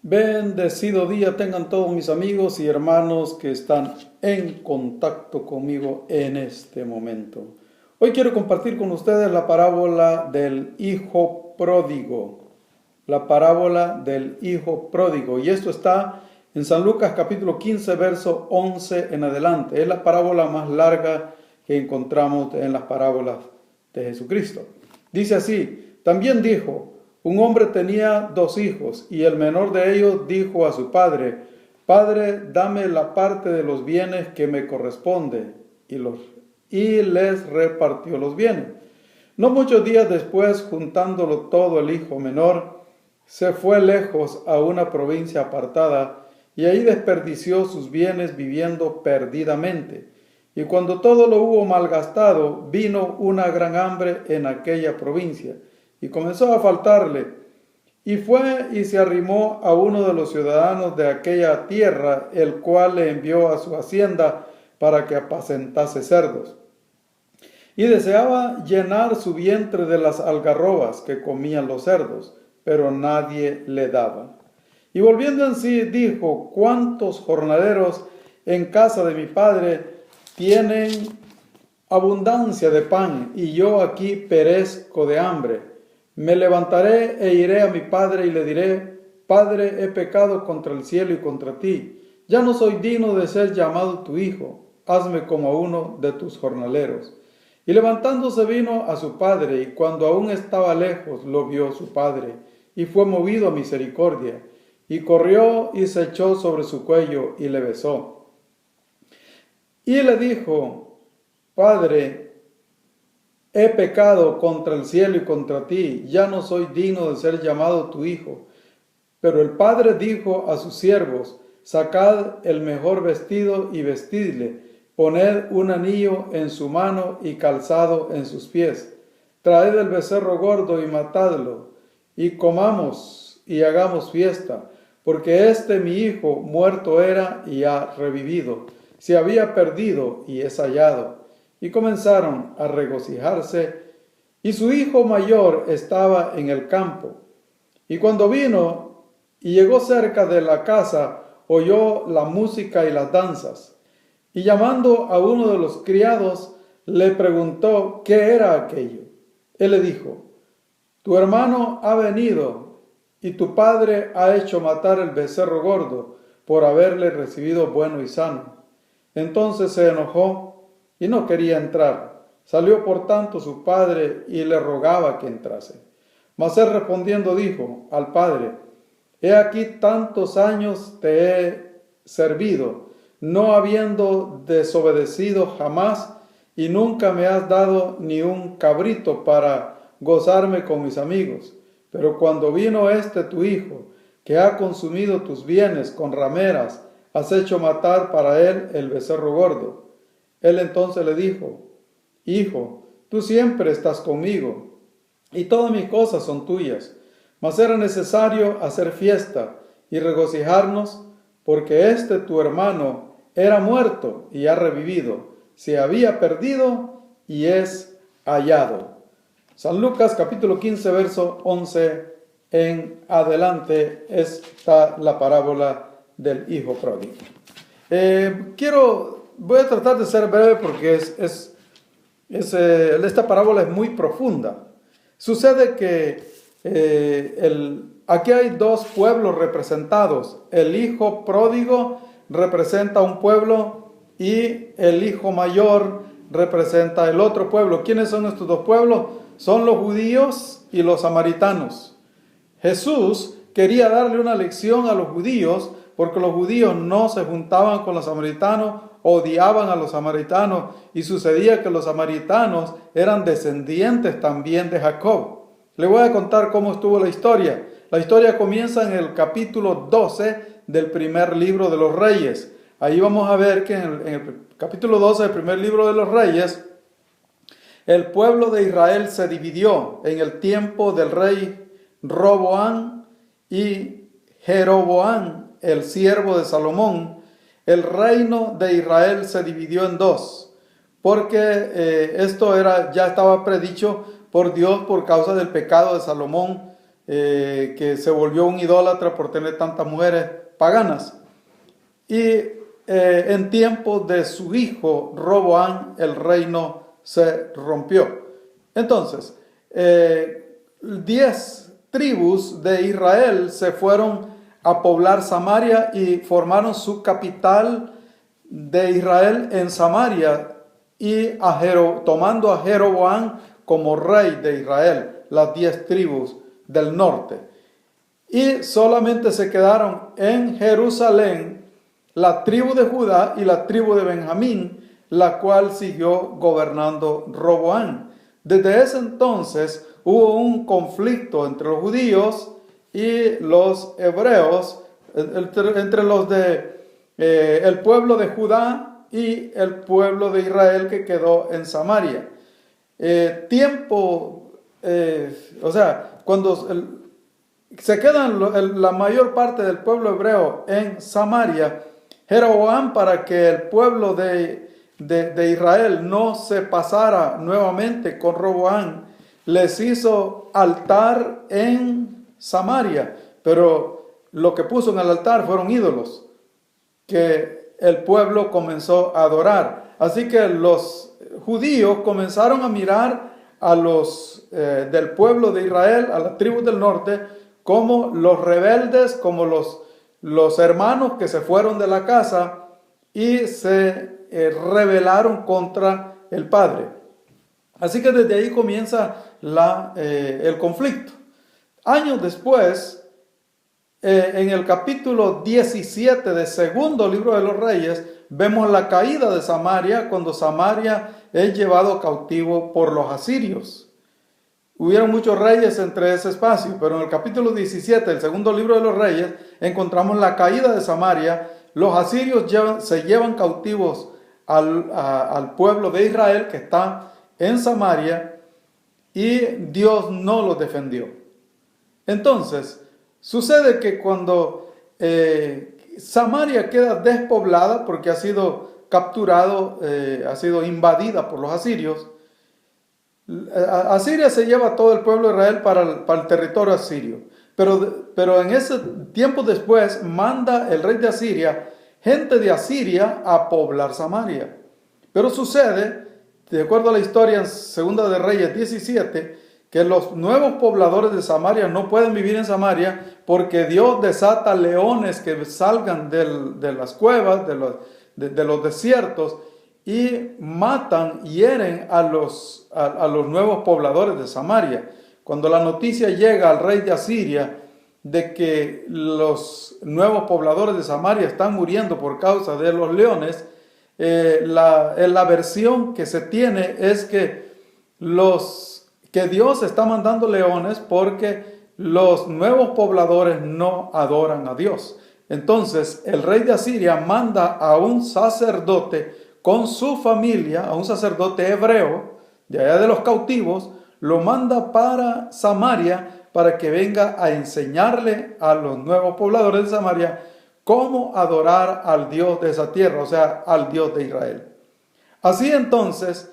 Bendecido día tengan todos mis amigos y hermanos que están en contacto conmigo en este momento. Hoy quiero compartir con ustedes la parábola del hijo pródigo. La parábola del hijo pródigo. Y esto está en San Lucas capítulo 15, verso 11 en adelante. Es la parábola más larga que encontramos en las parábolas de Jesucristo. Dice así: también dijo: un hombre tenía 2 hijos, y el menor de ellos dijo a su padre: Padre, dame la parte de los bienes que me corresponde, y les repartió los bienes. No muchos días después, juntándolo todo, el hijo menor se fue lejos a una provincia apartada, y ahí desperdició sus bienes viviendo perdidamente. Y cuando todo lo hubo malgastado, vino una gran hambre en aquella provincia, y comenzó a faltarle, y fue y se arrimó a uno de los ciudadanos de aquella tierra, el cual le envió a su hacienda para que apacentase cerdos. Y deseaba llenar su vientre de las algarrobas que comían los cerdos, pero nadie le daba. Y volviendo en sí, dijo: ¿cuántos jornaleros en casa de mi padre tienen abundancia de pan, y yo aquí perezco de hambre? Me levantaré e iré a mi padre y le diré: Padre, he pecado contra el cielo y contra ti. Ya no soy digno de ser llamado tu hijo. Hazme como uno de tus jornaleros. Y levantándose vino a su padre, y cuando aún estaba lejos lo vio su padre, y fue movido a misericordia, y corrió y se echó sobre su cuello y le besó. Y le dijo: Padre, he pecado contra el cielo y contra ti, ya no soy digno de ser llamado tu hijo. Pero el padre dijo a sus siervos: sacad el mejor vestido y vestidle, poned un anillo en su mano y calzado en sus pies. Traed el becerro gordo y matadlo, y comamos y hagamos fiesta, porque mi hijo muerto era y ha revivido, se había perdido y es hallado. Y comenzaron a regocijarse, y su hijo mayor estaba en el campo. Y cuando vino y llegó cerca de la casa, oyó la música y las danzas. Y llamando a uno de los criados, le preguntó qué era aquello. Él le dijo: tu hermano ha venido, y tu padre ha hecho matar el becerro gordo, por haberle recibido bueno y sano. Entonces se enojó y no quería entrar. Salió por tanto su padre y le rogaba que entrase. Mas él respondiendo dijo al padre: he aquí tantos años te he servido, no habiendo desobedecido jamás, y nunca me has dado ni un cabrito para gozarme con mis amigos. Pero cuando vino tu hijo, que ha consumido tus bienes con rameras, has hecho matar para él el becerro gordo. Él entonces le dijo: hijo, tú siempre estás conmigo, y todas mis cosas son tuyas. Mas era necesario hacer fiesta y regocijarnos, porque tu hermano era muerto y ha revivido, se había perdido y es hallado. San Lucas capítulo 15, verso 11 en adelante está la parábola del hijo pródigo. Voy a tratar de ser breve porque esta parábola es muy profunda. Sucede que aquí hay 2 pueblos representados. El hijo pródigo representa un pueblo y el hijo mayor representa el otro pueblo. ¿Quiénes son estos 2 pueblos? Son los judíos y los samaritanos. Jesús quería darle una lección a los judíos, porque los judíos no se juntaban con los samaritanos, odiaban a los samaritanos, y sucedía que los samaritanos eran descendientes también de Jacob. Le voy a contar cómo estuvo la historia. La historia comienza en el capítulo 12 del primer libro de los Reyes. Ahí vamos a ver que en el capítulo 12 del primer libro de los Reyes, el pueblo de Israel se dividió en el tiempo del rey Roboam y Jeroboam, el siervo de Salomón. El reino de Israel se dividió en 2, porque esto ya estaba predicho por Dios por causa del pecado de Salomón, que se volvió un idólatra por tener tantas mujeres paganas. Y en tiempo de su hijo Roboam, el reino se rompió. Entonces, 10 tribus de Israel se fueron a poblar Samaria y formaron su capital de Israel en Samaria, y tomando a Jeroboam como rey de Israel, las 10 tribus del norte. Y solamente se quedaron en Jerusalén la tribu de Judá y la tribu de Benjamín, la cual siguió gobernando Roboam. Desde ese entonces hubo un conflicto entre los judíos y los hebreos, entre los de el pueblo de Judá y el pueblo de Israel que quedó en Samaria. Cuando se quedan la mayor parte del pueblo hebreo en Samaria, Jeroboam, para que el pueblo de Israel no se pasara nuevamente con Roboam, les hizo altar en Samaria, pero lo que puso en el altar fueron ídolos que el pueblo comenzó a adorar. Así que los judíos comenzaron a mirar a los del pueblo de Israel, a las tribus del norte, como los rebeldes, como los hermanos que se fueron de la casa y se rebelaron contra el padre. Así que desde ahí comienza el conflicto. Años después, en el capítulo 17 del segundo libro de los Reyes, vemos la caída de Samaria, cuando Samaria es llevado cautivo por los asirios. Hubieron muchos reyes entre ese espacio, pero en el capítulo 17 del segundo libro de los Reyes encontramos la caída de Samaria. Los asirios se llevan cautivos al pueblo de Israel que está en Samaria, y Dios no los defendió. Entonces, sucede que cuando Samaria queda despoblada porque ha sido capturado, ha sido invadida por los asirios, Asiria se lleva todo el pueblo de Israel para el territorio asirio. Pero en ese tiempo después manda el rey de Asiria gente de Asiria a poblar Samaria. Pero sucede, de acuerdo a la historia en Segunda de Reyes 17, que los nuevos pobladores de Samaria no pueden vivir en Samaria porque Dios desata leones que salgan de las cuevas, de los desiertos, y matan, hieren a los nuevos pobladores de Samaria. Cuando la noticia llega al rey de Asiria de que los nuevos pobladores de Samaria están muriendo por causa de los leones, la versión que se tiene es que Dios está mandando leones porque los nuevos pobladores no adoran a Dios. Entonces el rey de Asiria manda a un sacerdote con su familia, a un sacerdote hebreo de allá de los cautivos, lo manda para Samaria para que venga a enseñarle a los nuevos pobladores de Samaria cómo adorar al Dios de esa tierra, o sea, al Dios de Israel. Así entonces,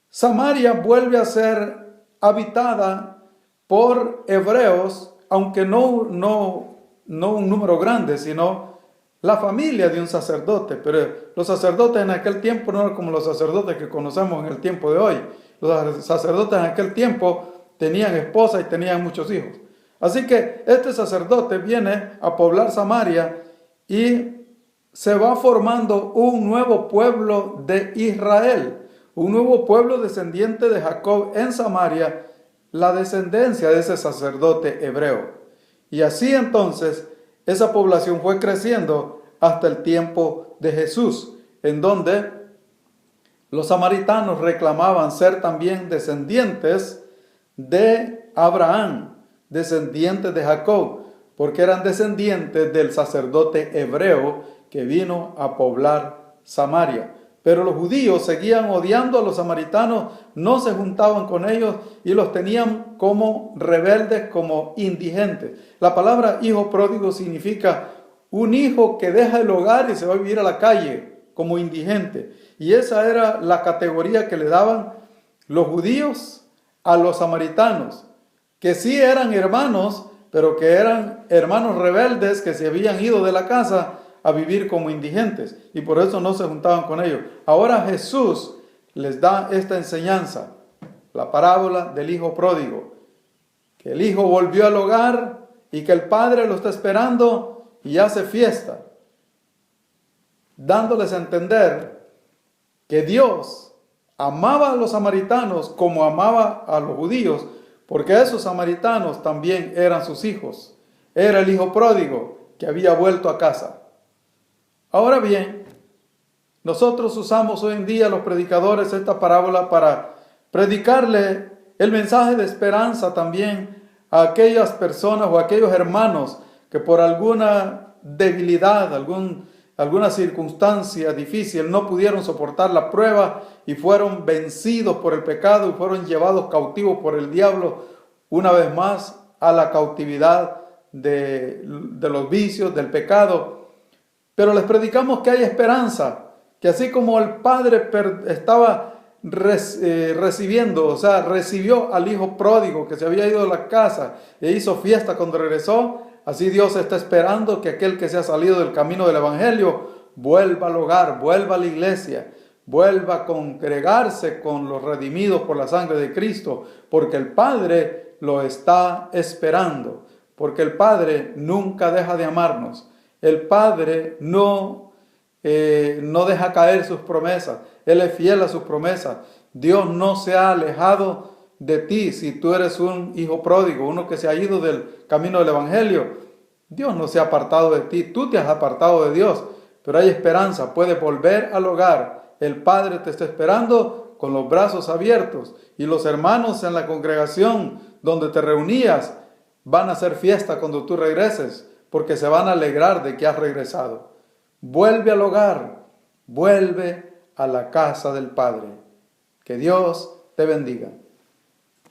Samaria vuelve a ser habitada por hebreos, aunque no un número grande, sino la familia de un sacerdote. Pero los sacerdotes en aquel tiempo no eran como los sacerdotes que conocemos en el tiempo de hoy. Los sacerdotes en aquel tiempo tenían esposa y tenían muchos hijos. Así que este sacerdote viene a poblar Samaria y se va formando un nuevo pueblo de Israel, un nuevo pueblo descendiente de Jacob en Samaria, la descendencia de ese sacerdote hebreo. Y así entonces esa población fue creciendo hasta el tiempo de Jesús, en donde los samaritanos reclamaban ser también descendientes de Abraham, descendientes de Jacob, porque eran descendientes del sacerdote hebreo que vino a poblar Samaria. Pero los judíos seguían odiando a los samaritanos, no se juntaban con ellos y los tenían como rebeldes, como indigentes. La palabra hijo pródigo significa un hijo que deja el hogar y se va a vivir a la calle como indigente. Y esa era la categoría que le daban los judíos a los samaritanos. que sí eran hermanos, pero que eran hermanos rebeldes que se habían ido de la casa a vivir como indigentes y por eso no se juntaban con ellos. Ahora Jesús les da esta enseñanza, la parábola del hijo pródigo, que el hijo volvió al hogar y que el padre lo está esperando y hace fiesta, dándoles a entender que Dios amaba a los samaritanos como amaba a los judíos, porque esos samaritanos también eran sus hijos. Era el hijo pródigo que había vuelto a casa. Ahora bien, nosotros usamos hoy en día los predicadores esta parábola para predicarle el mensaje de esperanza también a aquellas personas o a aquellos hermanos que por alguna debilidad, alguna circunstancia difícil no pudieron soportar la prueba y fueron vencidos por el pecado y fueron llevados cautivos por el diablo una vez más a la cautividad de los vicios, del pecado. Pero les predicamos que hay esperanza, que así como el padre estaba recibió al hijo pródigo que se había ido de la casa e hizo fiesta cuando regresó, así Dios está esperando que aquel que se ha salido del camino del evangelio vuelva al hogar, vuelva a la iglesia, vuelva a congregarse con los redimidos por la sangre de Cristo, porque el Padre lo está esperando, porque el Padre nunca deja de amarnos. El Padre no deja caer sus promesas. Él es fiel a sus promesas. Dios no se ha alejado de ti si tú eres un hijo pródigo, uno que se ha ido del camino del evangelio. Dios no se ha apartado de ti, tú te has apartado de Dios, pero hay esperanza, puedes volver al hogar. El Padre te está esperando con los brazos abiertos y los hermanos en la congregación donde te reunías van a hacer fiesta cuando tú regreses, porque se van a alegrar de que has regresado. Vuelve al hogar, vuelve a la casa del Padre. Que Dios te bendiga.